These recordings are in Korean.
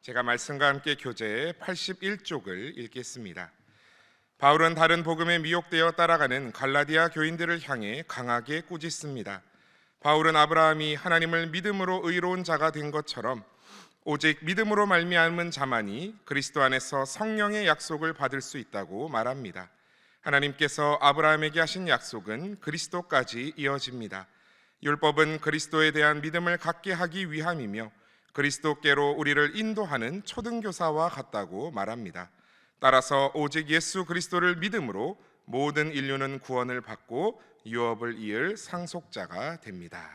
제가 말씀과 함께 교재 81쪽을 읽겠습니다. 바울은 다른 복음에 미혹되어 따라가는 갈라디아 교인들을 향해 강하게 꾸짖습니다. 바울은 아브라함이 하나님을 믿음으로 의로운 자가 된 것처럼 오직 믿음으로 말미암은 자만이 그리스도 안에서 성령의 약속을 받을 수 있다고 말합니다. 하나님께서 아브라함에게 하신 약속은 그리스도까지 이어집니다. 율법은 그리스도에 대한 믿음을 갖게 하기 위함이며 그리스도께로 우리를 인도하는 초등교사와 같다고 말합니다. 따라서 오직 예수 그리스도를 믿음으로 모든 인류는 구원을 받고 유업을 이을 상속자가 됩니다.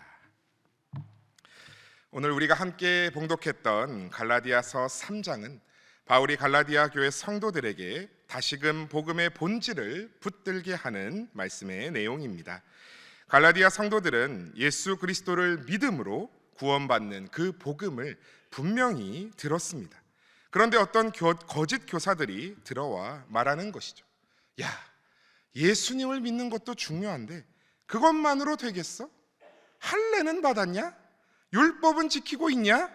오늘 우리가 함께 봉독했던 갈라디아서 3장은 바울이 갈라디아 교회 성도들에게 다시금 복음의 본질을 붙들게 하는 말씀의 내용입니다. 갈라디아 성도들은 예수 그리스도를 믿음으로 구원받는 그 복음을 분명히 들었습니다. 그런데 어떤 거짓 교사들이 들어와 말하는 것이죠. 야, 예수님을 믿는 것도 중요한데 그것만으로 되겠어? 할례는 받았냐? 율법은 지키고 있냐?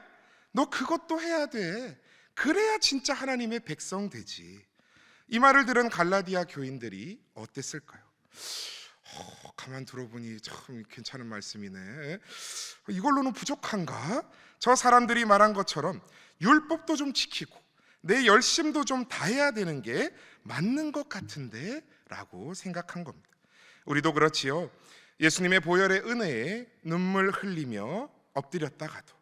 너 그것도 해야 돼. 그래야 진짜 하나님의 백성 되지. 이 말을 들은 갈라디아 교인들이 어땠을까요? 가만 들어보니 참 괜찮은 말씀이네. 이걸로는 부족한가? 저 사람들이 말한 것처럼 율법도 좀 지키고 내 열심도 좀 다해야 되는 게 맞는 것 같은데 라고 생각한 겁니다. 우리도 그렇지요. 예수님의 보혈의 은혜에 눈물 흘리며 엎드렸다가도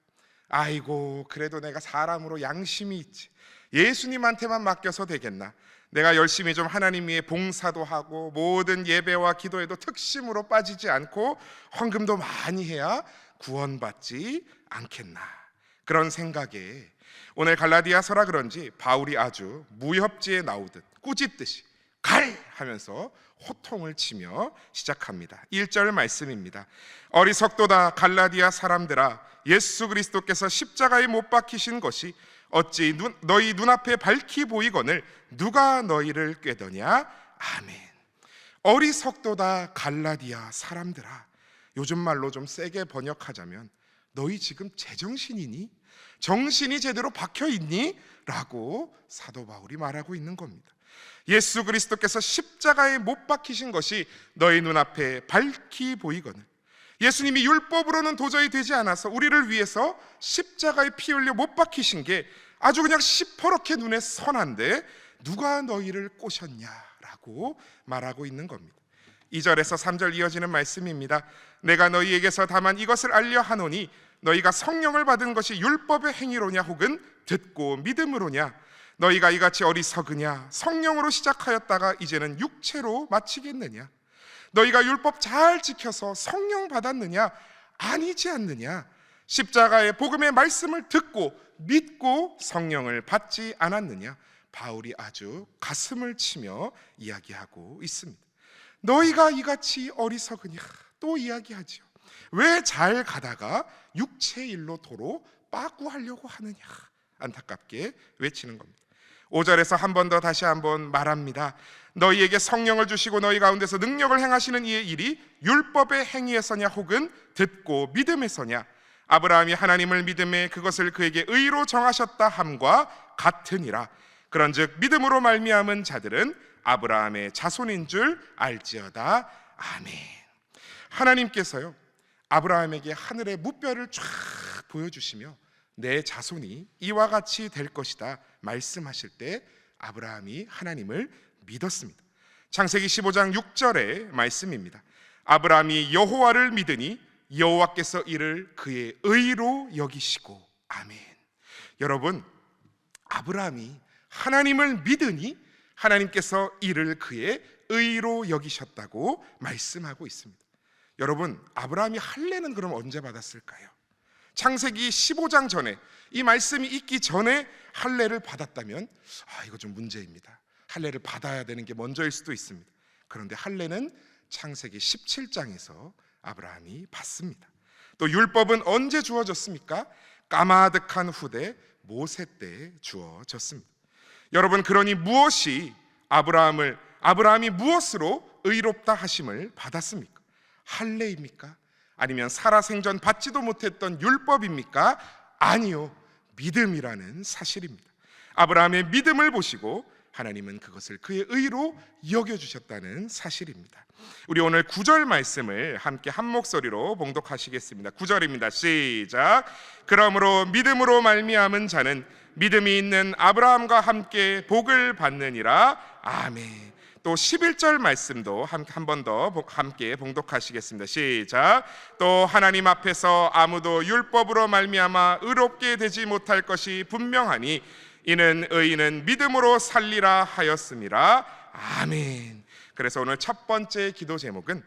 아이고 그래도 내가 사람으로 양심이 있지, 예수님한테만 맡겨서 되겠나, 내가 열심히 좀 하나님 위에 봉사도 하고 모든 예배와 기도에도 특심으로 빠지지 않고 헌금도 많이 해야 구원받지 않겠나, 그런 생각에 오늘 갈라디아서라 그런지 바울이 아주 무협지에 나오듯 꾸짖듯이 갈! 하면서 호통을 치며 시작합니다. 1절 말씀입니다. 어리석도다 갈라디아 사람들아, 예수 그리스도께서 십자가에 못 박히신 것이 어찌 너희 눈앞에 밝히 보이거늘 누가 너희를 꾀더냐. 아멘. 어리석도다 갈라디아 사람들아. 요즘 말로 좀 세게 번역하자면 너희 지금 제정신이니? 정신이 제대로 박혀있니? 라고 사도 바울이 말하고 있는 겁니다. 예수 그리스도께서 십자가에 못 박히신 것이 너희 눈앞에 밝히 보이거늘, 예수님이 율법으로는 도저히 되지 않아서 우리를 위해서 십자가에 피 흘려 못 박히신 게 아주 그냥 시퍼렇게 눈에 선한데 누가 너희를 꼬셨냐라고 말하고 있는 겁니다. 2절에서 3절 이어지는 말씀입니다. 내가 너희에게서 다만 이것을 알려 하노니 너희가 성령을 받은 것이 율법의 행위로냐 혹은 듣고 믿음으로냐. 너희가 이같이 어리석으냐. 성령으로 시작하였다가 이제는 육체로 마치겠느냐. 너희가 율법 잘 지켜서 성령 받았느냐? 아니지 않느냐. 십자가의 복음의 말씀을 듣고 믿고 성령을 받지 않았느냐. 바울이 아주 가슴을 치며 이야기하고 있습니다. 너희가 이같이 어리석으냐 또 이야기하지요. 왜 잘 가다가 육체 일로 도로 빠꾸하려고 하느냐, 안타깝게 외치는 겁니다. 5절에서 한 번 더 다시 한번 말합니다. 너희에게 성령을 주시고 너희 가운데서 능력을 행하시는 이의 일이 율법의 행위에서냐 혹은 듣고 믿음에서냐. 아브라함이 하나님을 믿음에 그것을 그에게 의로 정하셨다 함과 같으니라. 그런즉 믿음으로 말미암은 자들은 아브라함의 자손인 줄 알지어다. 아멘. 하나님께서요 아브라함에게 하늘의 무뼈를 쫙 보여주시며 내 자손이 이와 같이 될 것이다 말씀하실 때 아브라함이 하나님을 믿었습니다. 창세기 15장 6절의 말씀입니다. 아브라함이 여호와를 믿으니 여호와께서 이를 그의 의로 여기시고. 아멘. 여러분, 아브라함이 하나님을 믿으니 하나님께서 이를 그의 의로 여기셨다고 말씀하고 있습니다. 여러분, 아브라함이 할례는 그럼 언제 받았을까요? 창세기 15장 전에, 이 말씀이 있기 전에 할례를 받았다면 이거 좀 문제입니다. 할례를 받아야 되는 게 먼저일 수도 있습니다. 그런데 할례는 창세기 17장에서 아브라함이 받습니다. 또 율법은 언제 주어졌습니까? 까마득한 후대 모세 때 주어졌습니다. 여러분, 그러니 무엇이 아브라함이 무엇으로 의롭다 하심을 받았습니까? 할례입니까? 아니면 살아생전 받지도 못했던 율법입니까? 아니요, 믿음이라는 사실입니다. 아브라함의 믿음을 보시고 하나님은 그것을 그의 의로 여겨주셨다는 사실입니다. 우리 오늘 9절 말씀을 함께 한 목소리로 봉독하시겠습니다. 9절입니다. 시작. 그러므로 믿음으로 말미암은 자는 믿음이 있는 아브라함과 함께 복을 받느니라. 아멘. 또 11절 말씀도 한 번 더 함께 봉독하시겠습니다. 시작. 또 하나님 앞에서 아무도 율법으로 말미암아 의롭게 되지 못할 것이 분명하니 이는 의인은 믿음으로 살리라 하였음이라. 아멘. 그래서 오늘 첫 번째 기도 제목은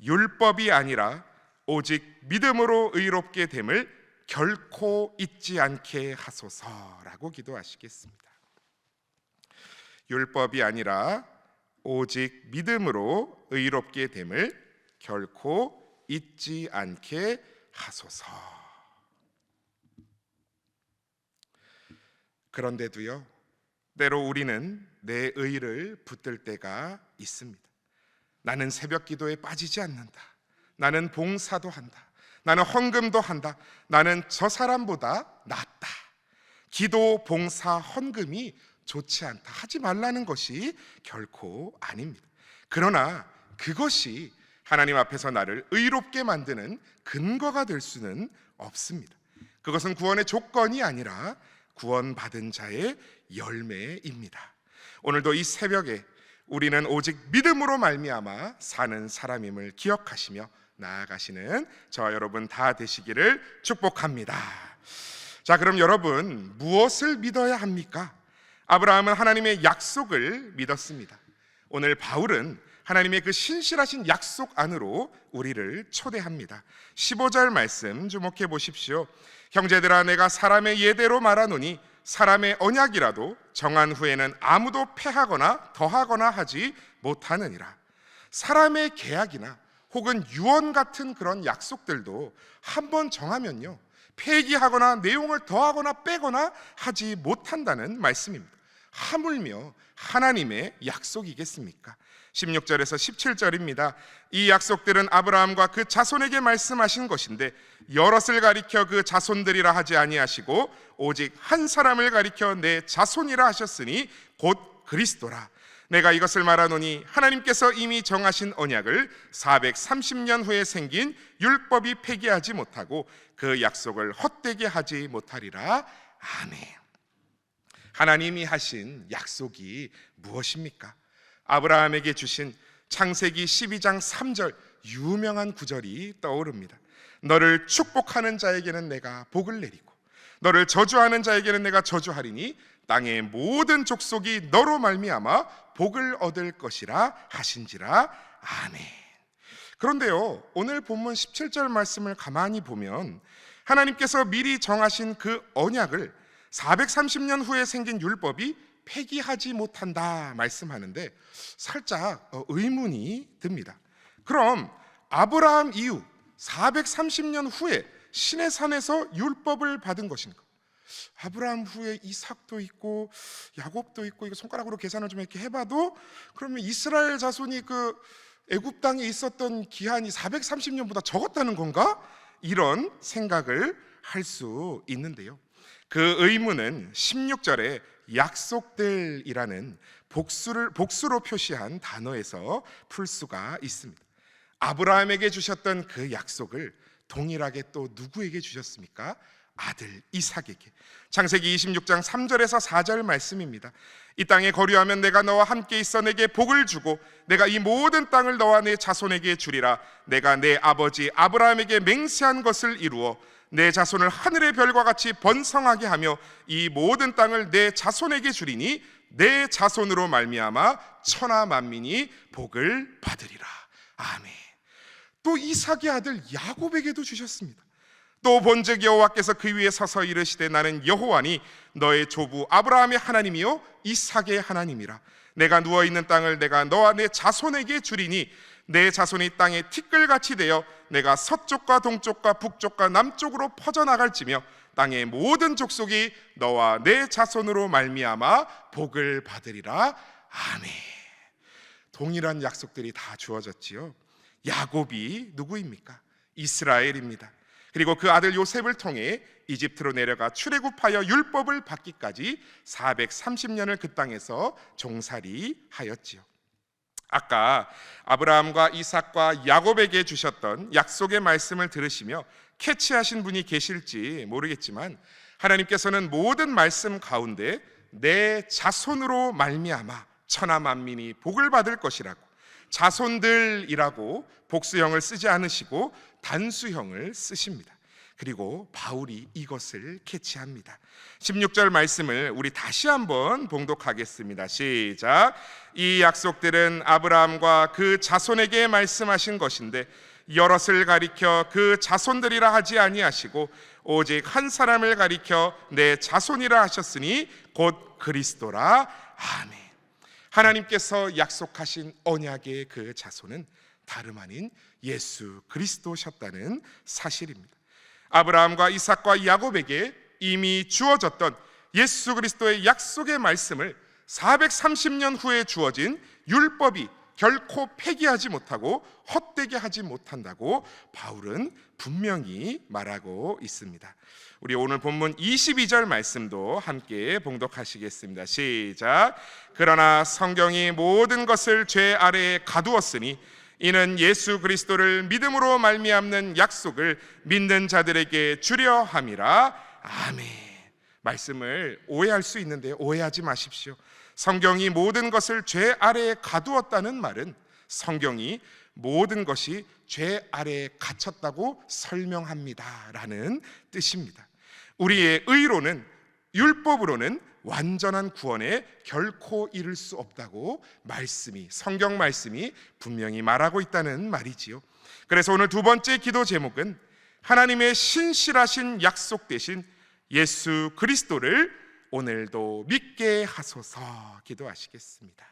율법이 아니라 오직 믿음으로 의롭게 됨을 결코 잊지 않게 하소서라고 기도하시겠습니다. 율법이 아니라 오직 믿음으로 의롭게 됨을 결코 잊지 않게 하소서. 그런데도요, 때로 우리는 내 의를 붙들 때가 있습니다. 나는 새벽 기도에 빠지지 않는다. 나는 봉사도 한다. 나는 헌금도 한다. 나는 저 사람보다 낫다. 기도, 봉사, 헌금이 좋지 않다. 하지 말라는 것이 결코 아닙니다. 그러나 그것이 하나님 앞에서 나를 의롭게 만드는 근거가 될 수는 없습니다. 그것은 구원의 조건이 아니라 구원받은 자의 열매입니다. 오늘도 이 새벽에 우리는 오직 믿음으로 말미암아 사는 사람임을 기억하시며 나아가시는 저와 여러분 다 되시기를 축복합니다. 자, 그럼 여러분 무엇을 믿어야 합니까? 아브라함은 하나님의 약속을 믿었습니다. 오늘 바울은 하나님의 그 신실하신 약속 안으로 우리를 초대합니다. 15절 말씀 주목해 보십시오. 형제들아, 내가 사람의 예대로 말하노니 사람의 언약이라도 정한 후에는 아무도 폐하거나 더하거나 하지 못하느니라. 사람의 계약이나 혹은 유언 같은 그런 약속들도 한번 정하면요, 폐기하거나 내용을 더하거나 빼거나 하지 못한다는 말씀입니다. 하물며 하나님의 약속이겠습니까? 16절에서 17절입니다. 이 약속들은 아브라함과 그 자손에게 말씀하신 것인데 여럿을 가리켜 그 자손들이라 하지 아니하시고 오직 한 사람을 가리켜 내 자손이라 하셨으니 곧 그리스도라. 내가 이것을 말하노니 하나님께서 이미 정하신 언약을 430년 후에 생긴 율법이 폐기하지 못하고 그 약속을 헛되게 하지 못하리라. 아멘. 하나님이 하신 약속이 무엇입니까? 아브라함에게 주신 창세기 12장 3절 유명한 구절이 떠오릅니다. 너를 축복하는 자에게는 내가 복을 내리고 너를 저주하는 자에게는 내가 저주하리니 땅의 모든 족속이 너로 말미암아 복을 얻을 것이라 하신지라. 아멘. 그런데요, 오늘 본문 17절 말씀을 가만히 보면 하나님께서 미리 정하신 그 언약을 430년 후에 생긴 율법이 폐기하지 못한다 말씀하는데 살짝 의문이 듭니다. 그럼 아브라함 이후 430년 후에 시내산에서 율법을 받은 것인가? 아브라함 후에 이삭도 있고 야곱도 있고, 이거 손가락으로 계산을 좀 이렇게 해봐도 그러면 이스라엘 자손이 그 애굽 땅에 있었던 기한이 430년보다 적었다는 건가? 이런 생각을 할 수 있는데요, 그 의문은 16절에 약속들이라는 복수로 표시한 단어에서 풀 수가 있습니다. 아브라함에게 주셨던 그 약속을 동일하게 또 누구에게 주셨습니까? 아들 이삭에게. 창세기 26장 3절에서 4절 말씀입니다. 이 땅에 거류하면 내가 너와 함께 있어 내게 복을 주고 내가 이 모든 땅을 너와 내 자손에게 주리라. 내가 내 아버지 아브라함에게 맹세한 것을 이루어 내 자손을 하늘의 별과 같이 번성하게 하며 이 모든 땅을 내 자손에게 주리니 내 자손으로 말미암아 천하 만민이 복을 받으리라. 아멘. 또 이삭의 아들 야곱에게도 주셨습니다. 또 본즉 여호와께서 그 위에 서서 이르시되 나는 여호와니 너의 조부 아브라함의 하나님이요 이삭의 하나님이라. 내가 누워있는 땅을 내가 너와 내 자손에게 주리니 내 자손이 땅에 티끌같이 되어 내가 서쪽과 동쪽과 북쪽과 남쪽으로 퍼져나갈지며 땅의 모든 족속이 너와 내 자손으로 말미암아 복을 받으리라. 아멘. 동일한 약속들이 다 주어졌지요. 야곱이 누구입니까? 이스라엘입니다. 그리고 그 아들 요셉을 통해 이집트로 내려가 출애굽하여 율법을 받기까지 430년을 그 땅에서 종살이하였지요. 아까 아브라함과 이삭과 야곱에게 주셨던 약속의 말씀을 들으시며 캐치하신 분이 계실지 모르겠지만, 하나님께서는 모든 말씀 가운데 내 자손으로 말미암아 천하 만민이 복을 받을 것이라고, 자손들이라고 복수형을 쓰지 않으시고 단수형을 쓰십니다. 그리고 바울이 이것을 캐치합니다. 16절 말씀을 우리 다시 한번 봉독하겠습니다. 시작. 이 약속들은 아브라함과 그 자손에게 말씀하신 것인데 여럿을 가리켜 그 자손들이라 하지 아니하시고 오직 한 사람을 가리켜 내 자손이라 하셨으니 곧 그리스도라. 아멘. 하나님께서 약속하신 언약의 그 자손은 다름 아닌 예수 그리스도셨다는 사실입니다. 아브라함과 이삭과 야곱에게 이미 주어졌던 예수 그리스도의 약속의 말씀을 430년 후에 주어진 율법이 결코 폐기하지 못하고 헛되게 하지 못한다고 바울은 분명히 말하고 있습니다. 우리 오늘 본문 22절 말씀도 함께 봉독하시겠습니다. 시작. 그러나 성경이 모든 것을 죄 아래에 가두었으니 이는 예수 그리스도를 믿음으로 말미암는 약속을 믿는 자들에게 주려 함이라. 아멘. 말씀을 오해할 수 있는데 오해하지 마십시오. 성경이 모든 것을 죄 아래에 가두었다는 말은 성경이 모든 것이 죄 아래에 갇혔다고 설명합니다라는 뜻입니다. 우리의 의로는, 율법으로는 완전한 구원에 결코 이를 수 없다고 성경 말씀이 분명히 말하고 있다는 말이지요. 그래서 오늘 두 번째 기도 제목은 하나님의 신실하신 약속 대신 예수 그리스도를 오늘도 믿게 하소서 기도하시겠습니다.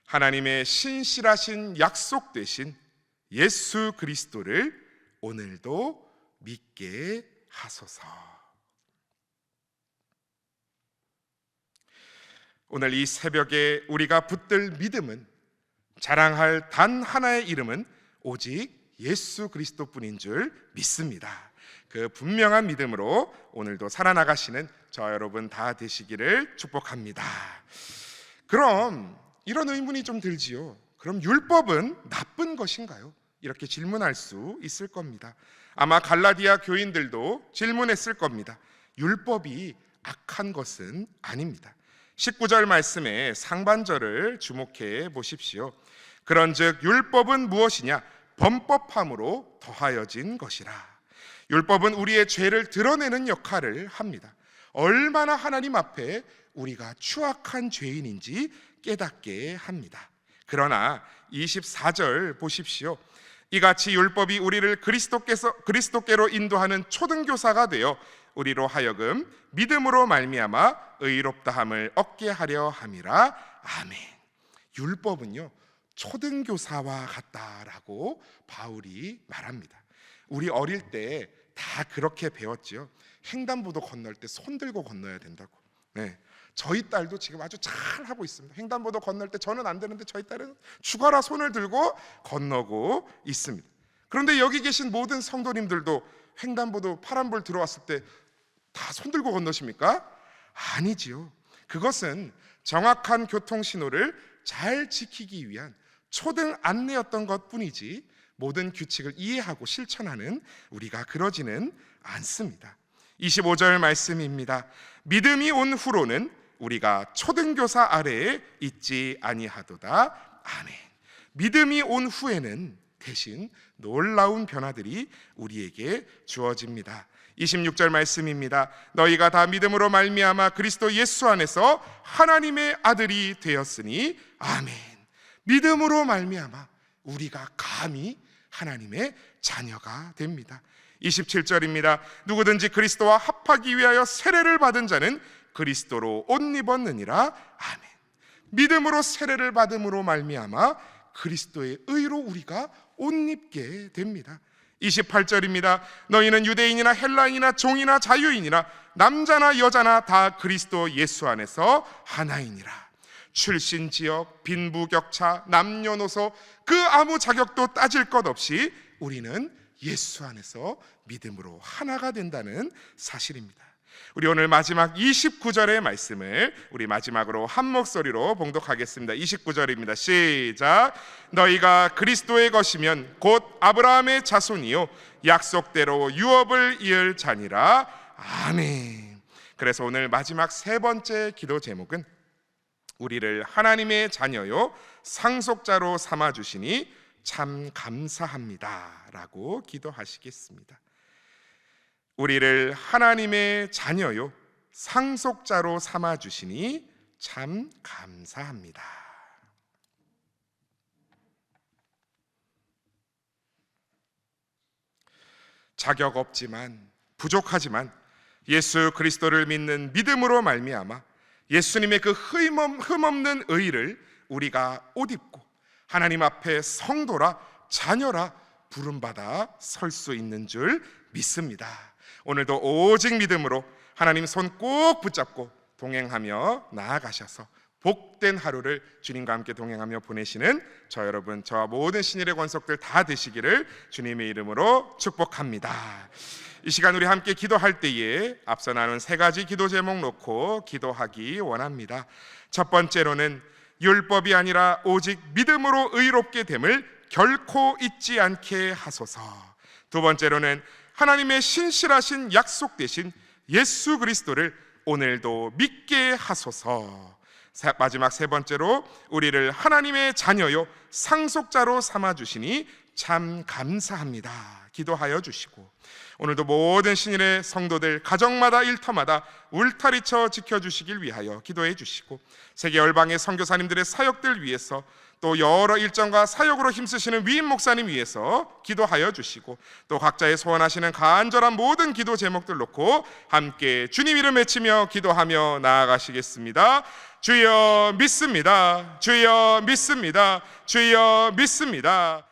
하나님의 신실하신 약속 대신 예수 그리스도를 오늘도 믿게 하소서. 오늘 이 새벽에 우리가 붙들 믿음은, 자랑할 단 하나의 이름은 오직 예수 그리스도뿐인 줄 믿습니다. 그 분명한 믿음으로 오늘도 살아나가시는 저 여러분 다 되시기를 축복합니다. 그럼 이런 의문이 좀 들지요. 그럼 율법은 나쁜 것인가요? 이렇게 질문할 수 있을 겁니다. 아마 갈라디아 교인들도 질문했을 겁니다. 율법이 악한 것은 아닙니다. 19절 말씀의 상반절을 주목해 보십시오. 그런즉 율법은 무엇이냐? 범법함으로 더하여진 것이라. 율법은 우리의 죄를 드러내는 역할을 합니다. 얼마나 하나님 앞에 우리가 추악한 죄인인지 깨닫게 합니다. 그러나 24절 보십시오. 이같이 율법이 우리를 그리스도께로 인도하는 초등교사가 되어 우리로 하여금 믿음으로 말미암아 의롭다함을 얻게 하려 함이라. 아멘. 율법은요 초등교사와 같다라고 바울이 말합니다. 우리 어릴 때 다 그렇게 배웠죠. 횡단보도 건널 때 손 들고 건너야 된다고. 네. 저희 딸도 지금 아주 잘 하고 있습니다. 횡단보도 건널 때 저는 안 되는데 저희 딸은 죽어라 손을 들고 건너고 있습니다. 그런데 여기 계신 모든 성도님들도 횡단보도 파란불 들어왔을 때 다 손 들고 건너십니까? 아니지요. 그것은 정확한 교통신호를 잘 지키기 위한 초등 안내였던 것뿐이지 모든 규칙을 이해하고 실천하는 우리가 그러지는 않습니다. 25절 말씀입니다. 믿음이 온 후로는 우리가 초등교사 아래에 있지 아니하도다. 아멘. 믿음이 온 후에는 대신 놀라운 변화들이 우리에게 주어집니다. 26절 말씀입니다. 너희가 다 믿음으로 말미암아 그리스도 예수 안에서 하나님의 아들이 되었으니. 아멘. 믿음으로 말미암아 우리가 감히 하나님의 자녀가 됩니다. 27절입니다. 누구든지 그리스도와 합하기 위하여 세례를 받은 자는 그리스도로 옷 입었느니라. 아멘. 믿음으로 세례를 받음으로 말미암아 그리스도의 의로 우리가 옷 입게 됩니다. 28절입니다. 너희는 유대인이나 헬라인이나 종이나 자유인이나 남자나 여자나 다 그리스도 예수 안에서 하나이니라. 출신 지역, 빈부격차, 남녀노소 그 아무 자격도 따질 것 없이 우리는 예수 안에서 믿음으로 하나가 된다는 사실입니다. 우리 오늘 마지막 29절의 말씀을 우리 마지막으로 한 목소리로 봉독하겠습니다. 29절입니다. 시작. 너희가 그리스도의 것이면 곧 아브라함의 자손이요 약속대로 유업을 이을 자니라. 아멘. 그래서 오늘 마지막 세 번째 기도 제목은 우리를 하나님의 자녀요 상속자로 삼아주시니 참 감사합니다 라고 기도하시겠습니다. 우리를 하나님의 자녀요 상속자로 삼아주시니 참 감사합니다. 자격 없지만 부족하지만 예수 그리스도를 믿는 믿음으로 말미암아 예수님의 그 흠없는 의를 우리가 옷 입고 하나님 앞에 성도라 자녀라 부름받아 설 수 있는 줄 믿습니다. 오늘도 오직 믿음으로 하나님 손 꼭 붙잡고 동행하며 나아가셔서 복된 하루를 주님과 함께 동행하며 보내시는 저 여러분, 저와 모든 신일의 권속들 다 되시기를 주님의 이름으로 축복합니다. 이 시간 우리 함께 기도할 때에 앞서 나눈 세 가지 기도 제목 놓고 기도하기 원합니다. 첫 번째로는 율법이 아니라 오직 믿음으로 의롭게 됨을 결코 잊지 않게 하소서. 두 번째로는 하나님의 신실하신 약속 되신 예수 그리스도를 오늘도 믿게 하소서. 마지막 세 번째로 우리를 하나님의 자녀요 상속자로 삼아주시니 참 감사합니다 기도하여 주시고, 오늘도 모든 신일의 성도들 가정마다 일터마다 울타리쳐 지켜주시길 위하여 기도해 주시고, 세계 열방의 선교사님들의 사역들 위해서 또 여러 일정과 사역으로 힘쓰시는 위임 목사님 위해서 기도하여 주시고, 또 각자의 소원하시는 간절한 모든 기도 제목들 놓고 함께 주님 이름 외치며 기도하며 나아가시겠습니다. 주여 믿습니다. 주여 믿습니다. 주여 믿습니다.